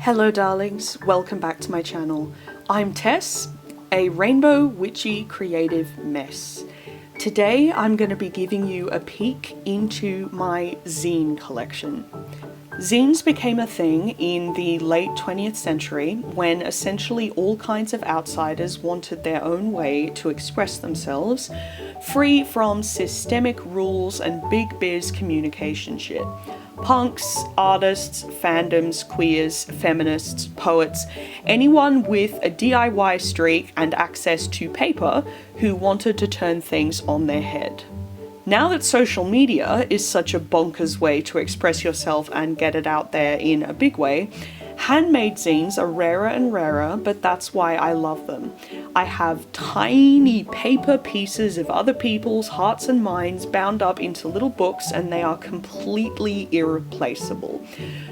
Hello darlings, welcome back to my channel. I'm Tess, a rainbow witchy creative mess. Today I'm going to be giving you a peek into my zine collection. Zines became a thing in the late 20th century when essentially all kinds of outsiders wanted their own way to express themselves, free from systemic rules and big biz communication shit. Punks, artists, fandoms, queers, feminists, poets, anyone with a DIY streak and access to paper who wanted to turn things on their head. Now that social media is such a bonkers way to express yourself and get it out there in a big way, handmade zines are rarer and rarer, but that's why I love them. I have tiny paper pieces of other people's hearts and minds bound up into little books, and they are completely irreplaceable.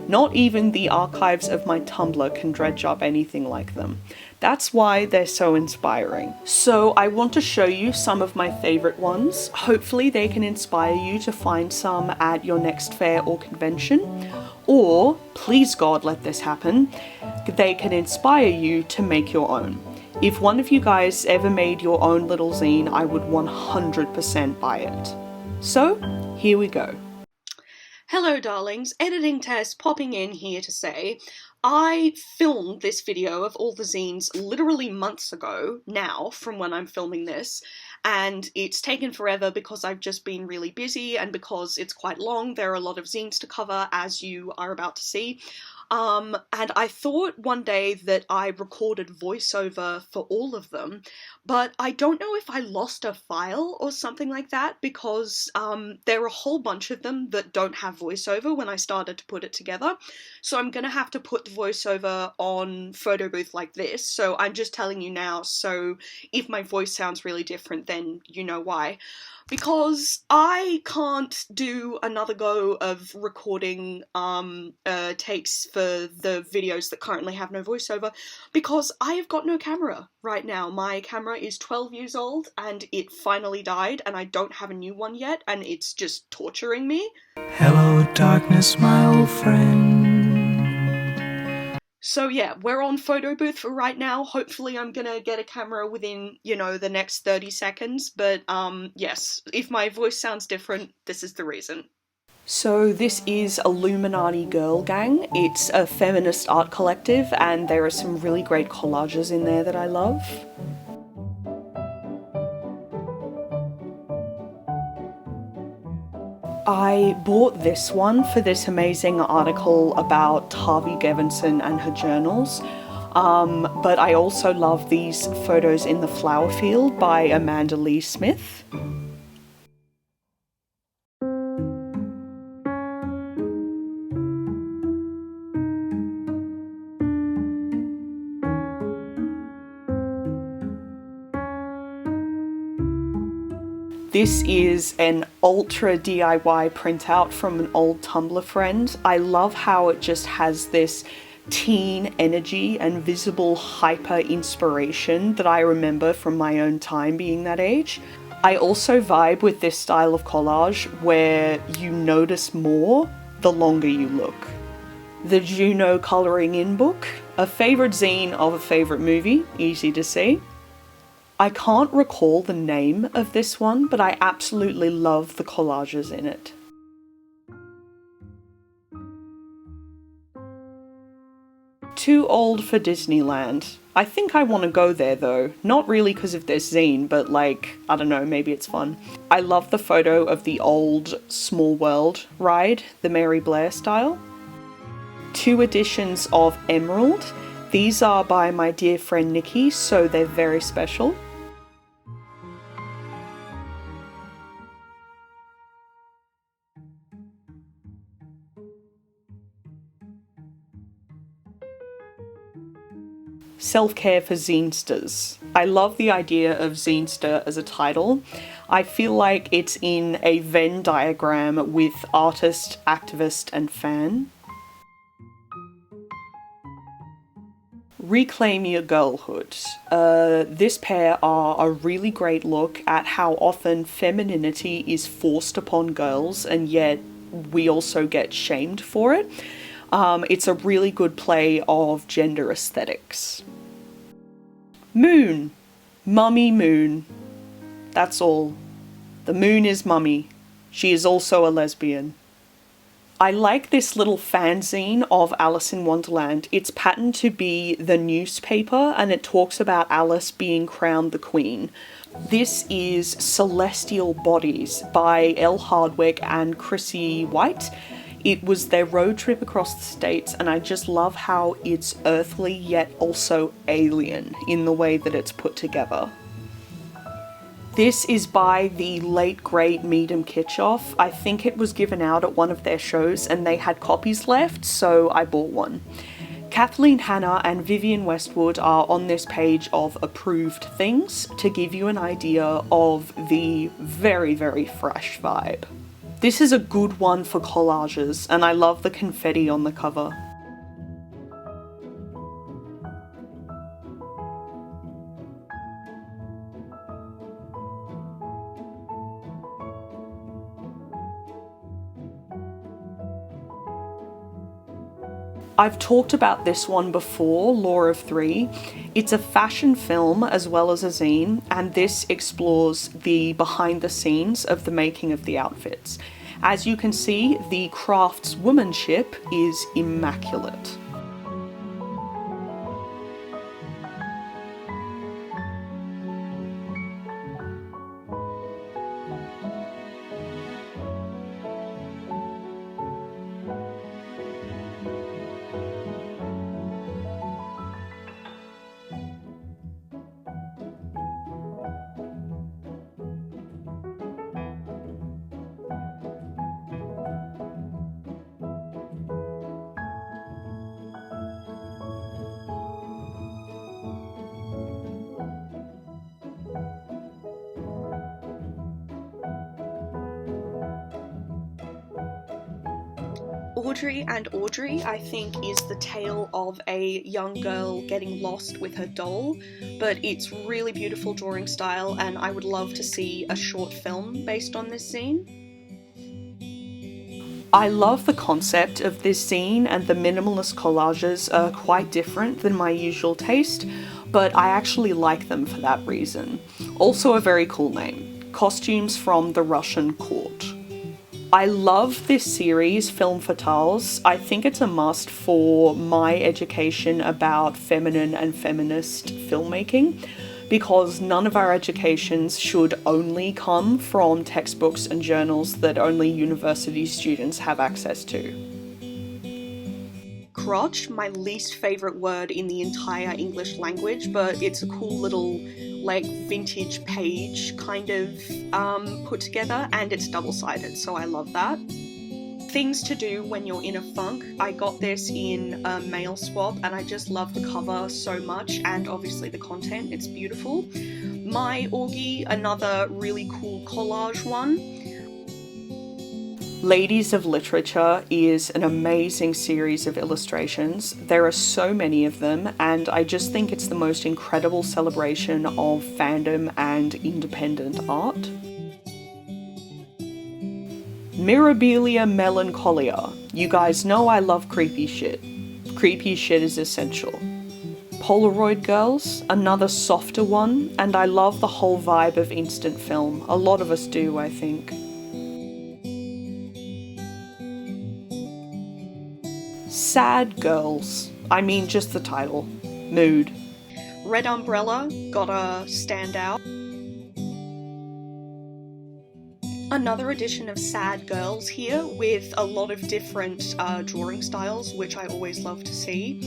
Not even the archives of my Tumblr can dredge up anything like them. That's why they're so inspiring. So I want to show you some of my favorite ones. Hopefully they can inspire you to find some at your next fair or convention. Or, please God let this happen, they can inspire you to make your own. If one of you guys ever made your own little zine, I would 100% buy it. So, here we go. Hello darlings, Editing Tess popping in here to say, I filmed this video of all the zines literally months ago now from when I'm filming this, and it's taken forever because I've just been really busy and because it's quite long. There are a lot of zines to cover, as you are about to see. And I thought one day that I recorded voiceover for all of them, but I don't know if I lost a file or something like that, because there are a whole bunch of them that don't have voiceover when I started to put it together. So I'm gonna have to put the voiceover on photo booth like this, so I'm just telling you now, so if my voice sounds really different, then you know why. Because I can't do another go of recording takes for the videos that currently have no voiceover, because I have got no camera right now. My camera is 12 years old and it finally died, and I don't have a new one yet, and it's just torturing me. Hello darkness, my old friend. So yeah, we're on photo booth for right now. Hopefully I'm gonna get a camera within, you know, the next 30 seconds, but yes, if my voice sounds different, this is the reason. So this is Illuminati Girl Gang. It's a feminist art collective, and there are some really great collages in there that I love. I bought this one for this amazing article about Harvey Gevinson and her journals, but I also love these photos in the flower field by Amanda Lee Smith. This is an ultra DIY printout from an old Tumblr friend. I love how it just has this teen energy and visible hyper inspiration that I remember from my own time being that age. I also vibe with this style of collage where you notice more the longer you look. The Juno Colouring In book, a favourite zine of a favourite movie, easy to see. I can't recall the name of this one, but I absolutely love the collages in it. Too old for Disneyland. I think I want to go there though. Not really because of this zine, but like, I don't know, maybe it's fun. I love the photo of the old Small World ride, the Mary Blair style. 2 editions of Emerald. These are by my dear friend Nikki, so they're very special. Self-care for zinesters. I love the idea of zinester as a title. I feel like it's in a Venn diagram with artist, activist, and fan. Reclaim Your Girlhood. This pair are a really great look at how often femininity is forced upon girls, and yet we also get shamed for it. It's a really good play of gender aesthetics. Moon. Mummy Moon. That's all. The moon is Mummy. She is also a lesbian. I like this little fanzine of Alice in Wonderland. It's patterned to be the newspaper, and it talks about Alice being crowned the queen. This is Celestial Bodies by Elle Hardwick and Chrissy White. It was their road trip across the states, and I just love how it's earthly yet also alien in the way that it's put together. This is by the late great Meadham Kitchoff. I think it was given out at one of their shows and they had copies left, so I bought one. Kathleen Hanna and Vivienne Westwood are on this page of approved things to give you an idea of the very, very fresh vibe. This is a good one for collages, and I love the confetti on the cover. I've talked about this one before, Law of Three. It's a fashion film as well as a zine, and this explores the behind the scenes of the making of the outfits. As you can see, the craftswomanship is immaculate. Audrey and Audrey, I think, is the tale of a young girl getting lost with her doll, but it's really beautiful drawing style, and I would love to see a short film based on this zine. I love the concept of this zine, and the minimalist collages are quite different than my usual taste, but I actually like them for that reason. Also a very cool name. Costumes from the Russian Court. I love this series, Film Fatales. I think it's a must for my education about feminine and feminist filmmaking, because none of our educations should only come from textbooks and journals that only university students have access to. Crotch, my least favourite word in the entire English language, but it's a cool little like vintage page kind of put together, and it's double-sided, so I love that. Things to do when you're in a funk. I got this in a mail swap and I just love the cover so much, and obviously the content, it's beautiful. My Augie, another really cool collage one. Ladies of Literature is an amazing series of illustrations. There are so many of them, and I just think it's the most incredible celebration of fandom and independent art. Mirabilia Melancholia. You guys know I love creepy shit. Creepy shit is essential. Polaroid Girls, another softer one, and I love the whole vibe of instant film. A lot of us do, I think. Sad Girls. I mean, just the title. Mood. Red Umbrella, gotta stand out. Another edition of Sad Girls here with a lot of different drawing styles, which I always love to see.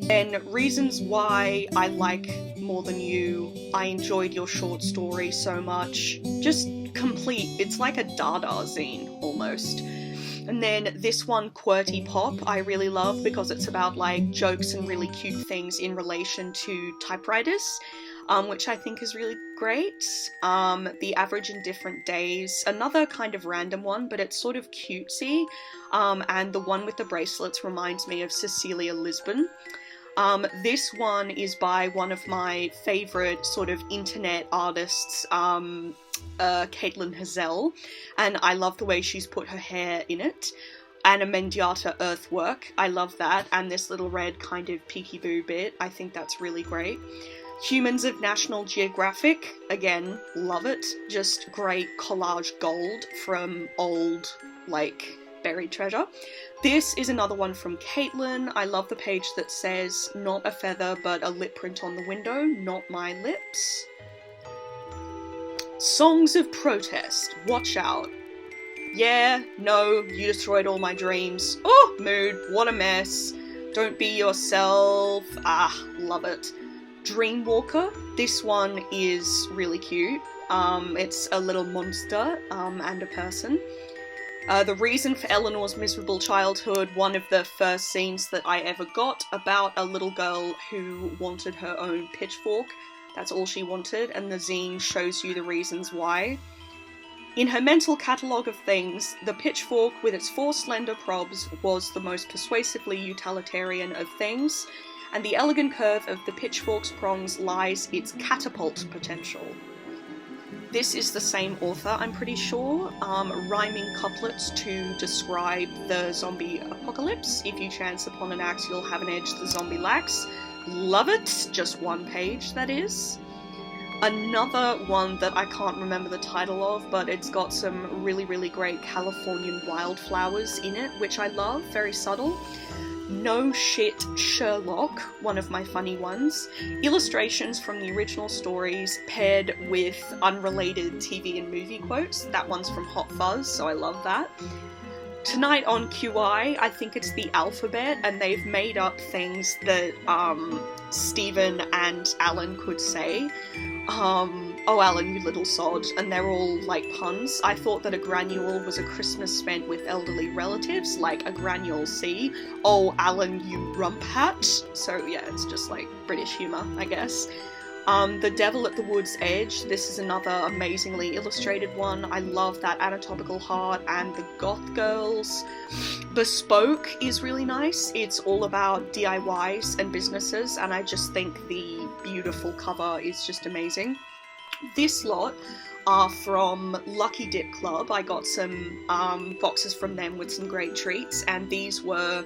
And reasons why I like More Than You. I enjoyed your short story so much. Just complete. It's like a Dada zine almost. And then this one, Qwerty Pop, I really love because it's about like jokes and really cute things in relation to typewriters, which I think is really great. The Average in Different Days, another kind of random one, but it's sort of cutesy. And the one with the bracelets reminds me of Cecilia Lisbon. This one is by one of my favourite sort of internet artists, Caitlin Hazel, and I love the way she's put her hair in it. And a Mendiata earthwork, I love that, and this little red kind of peekaboo bit, I think that's really great. Humans of National Geographic, again, love it, just great collage gold from old, like, buried treasure. This is another one from Caitlin. I love the page that says, not a feather but a lip print on the window, not my lips. Songs of Protest, watch out. Yeah, no, you destroyed all my dreams. Oh, mood, what a mess. Don't be yourself. Ah, love it. Dreamwalker, this one is really cute. It's a little monster and a person. The reason for Eleanor's miserable childhood, one of the first scenes that I ever got about a little girl who wanted her own pitchfork. That's all she wanted, and the zine shows you the reasons why. In her mental catalogue of things, the pitchfork with its 4 slender probs was the most persuasively utilitarian of things, and the elegant curve of the pitchfork's prongs lies its catapult potential. This is the same author, I'm pretty sure, rhyming couplets to describe the zombie apocalypse. If you chance upon an axe, you'll have an edge the zombie lacks. Love it! Just one page, that is. Another one that I can't remember the title of, but it's got some really, really great Californian wildflowers in it, which I love, very subtle. No Shit Sherlock, one of my funny ones. Illustrations from the original stories paired with unrelated TV and movie quotes. That one's from Hot Fuzz, so I love that. Tonight on QI, I think it's the alphabet, and they've made up things that Stephen and Alan could say. Oh Alan, you little sod, and they're all like puns. I thought that a granule was a Christmas spent with elderly relatives, like a granule C. Oh Alan, you rump hat. So yeah, it's just like British humour, I guess. The Devil at the Wood's Edge, this is another amazingly illustrated one. I love that anatomical heart and the goth girls. Bespoke is really nice. It's all about DIYs and businesses, and I just think the beautiful cover is just amazing. This lot are from Lucky Dip Club. I got some boxes from them with some great treats, and these were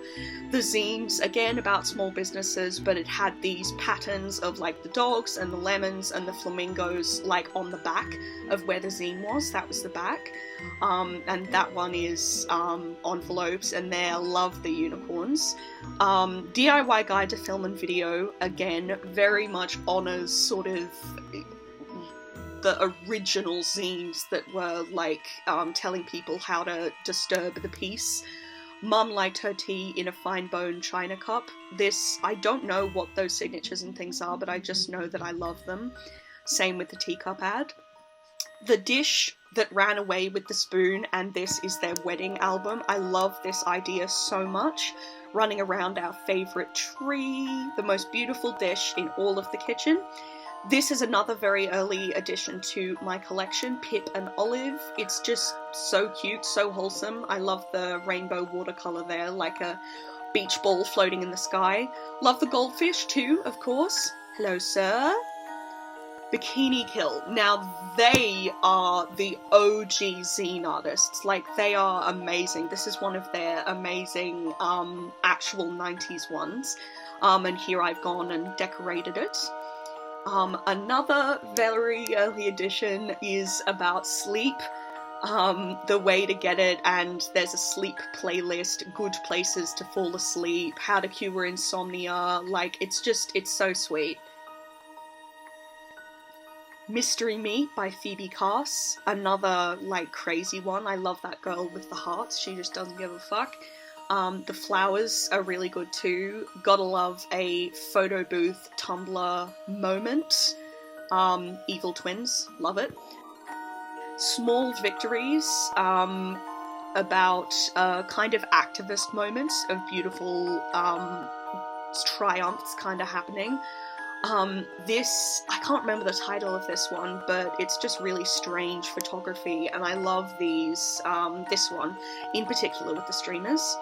the zines, again about small businesses, but it had these patterns of like the dogs and the lemons and the flamingos like on the back of where the zine was. That was the back. And that one is envelopes, and there, love the unicorns. DIY Guide to Film and Video, again, very much honours sort of the original zines that were like telling people how to disturb the peace. Mum liked her tea in a fine bone china cup. This, I don't know what those signatures and things are, but I just know that I love them. Same with the teacup ad. The Dish That Ran Away with the Spoon, and this is their wedding album. I love this idea so much. Running around our favourite tree, the most beautiful dish in all of the kitchen. This is another very early addition to my collection, Pip and Olive. It's just so cute, so wholesome. I love the rainbow watercolour there, like a beach ball floating in the sky. Love the goldfish too, of course. Hello, sir. Bikini Kill. Now, they are the OG zine artists. Like, they are amazing. This is one of their amazing actual 90s ones. And here I've gone and decorated it. Another very early edition is about sleep, the way to get it, and there's a sleep playlist, good places to fall asleep, how to cure insomnia, like, it's so sweet. Mystery Meat by Phoebe Cass, another, like, crazy one. I love that girl with the hearts, she just doesn't give a fuck. The flowers are really good too. Gotta love a photo booth Tumblr moment. Evil Twins, love it. Small Victories, about kind of activist moments of beautiful triumphs kind of happening. This, I can't remember the title of this one, but it's just really strange photography, and I love these, this one, in particular with the streamers.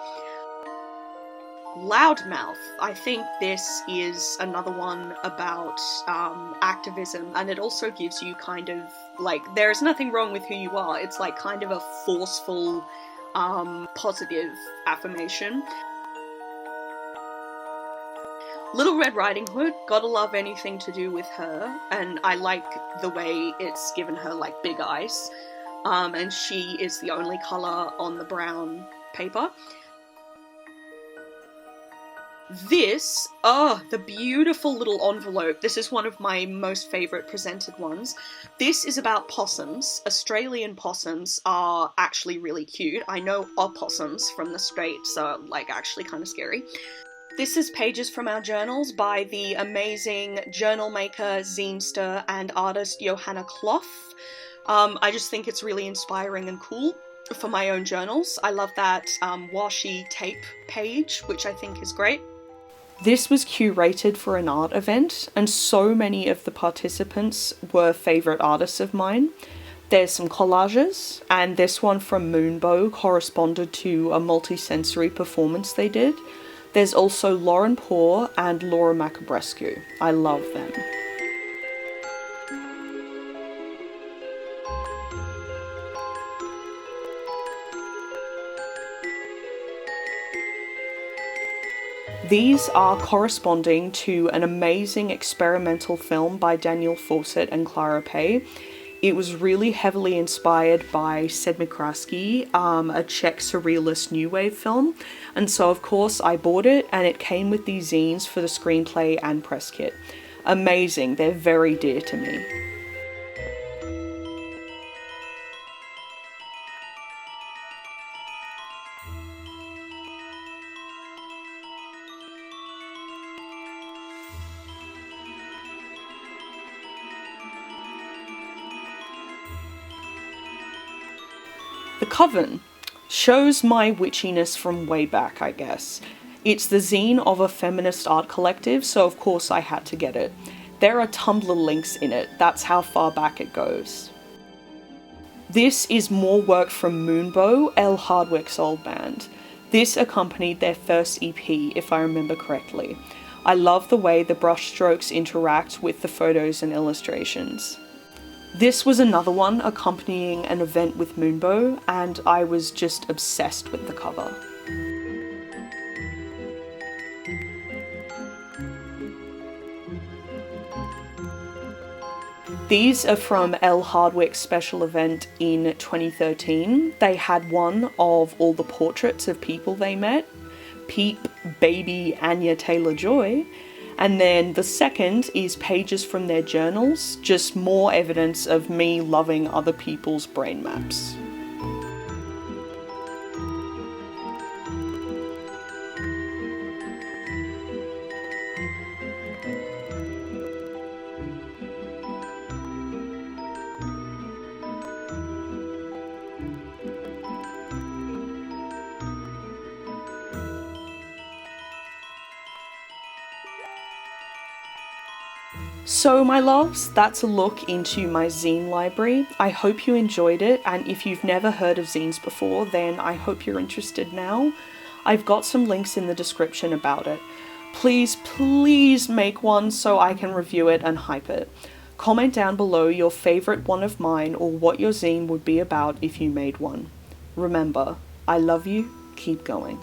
Loudmouth. I think this is another one about activism, and it also gives you kind of like, there's nothing wrong with who you are. It's like kind of a forceful, positive affirmation. Little Red Riding Hood, gotta love anything to do with her, and I like the way it's given her like big eyes, and she is the only colour on the brown paper. This, the beautiful little envelope. This is one of my most favourite presented ones. This is about possums. Australian possums are actually really cute. I know opossums from the States, so like actually kind of scary. This is pages from our journals by the amazing journal maker, zinester, and artist Johanna Clough. I just think it's really inspiring and cool for my own journals. I love that washi tape page, which I think is great. This was curated for an art event, and so many of the participants were favourite artists of mine. There's some collages, and this one from Moonbow corresponded to a multi-sensory performance they did. There's also Lauren Poor and Laura Macabrescu. I love them. These are corresponding to an amazing experimental film by Daniel Fawcett and Clara Pay. It was really heavily inspired by Sedmikraski, a Czech surrealist new wave film, and so of course I bought it, and it came with these zines for the screenplay and press kit. Amazing, they're very dear to me. The Coven shows my witchiness from way back, I guess. It's the zine of a feminist art collective, so of course I had to get it. There are Tumblr links in it, that's how far back it goes. This is more work from Moonbow, Elle Hardwick's old band. This accompanied their first EP, if I remember correctly. I love the way the brushstrokes interact with the photos and illustrations. This was another one accompanying an event with Moonbow, and I was just obsessed with the cover. These are from Elle Hardwick's special event in 2013. They had one of all the portraits of people they met, Peep, Baby, Anya Taylor-Joy, and then the second is pages from their journals, just more evidence of me loving other people's brain maps. So my loves, that's a look into my zine library. I hope you enjoyed it, and if you've never heard of zines before, then I hope you're interested now. I've got some links in the description about it. Please make one so I can review it and hype it. Comment down below your favourite one of mine or what your zine would be about if you made one. Remember, I love you, keep going.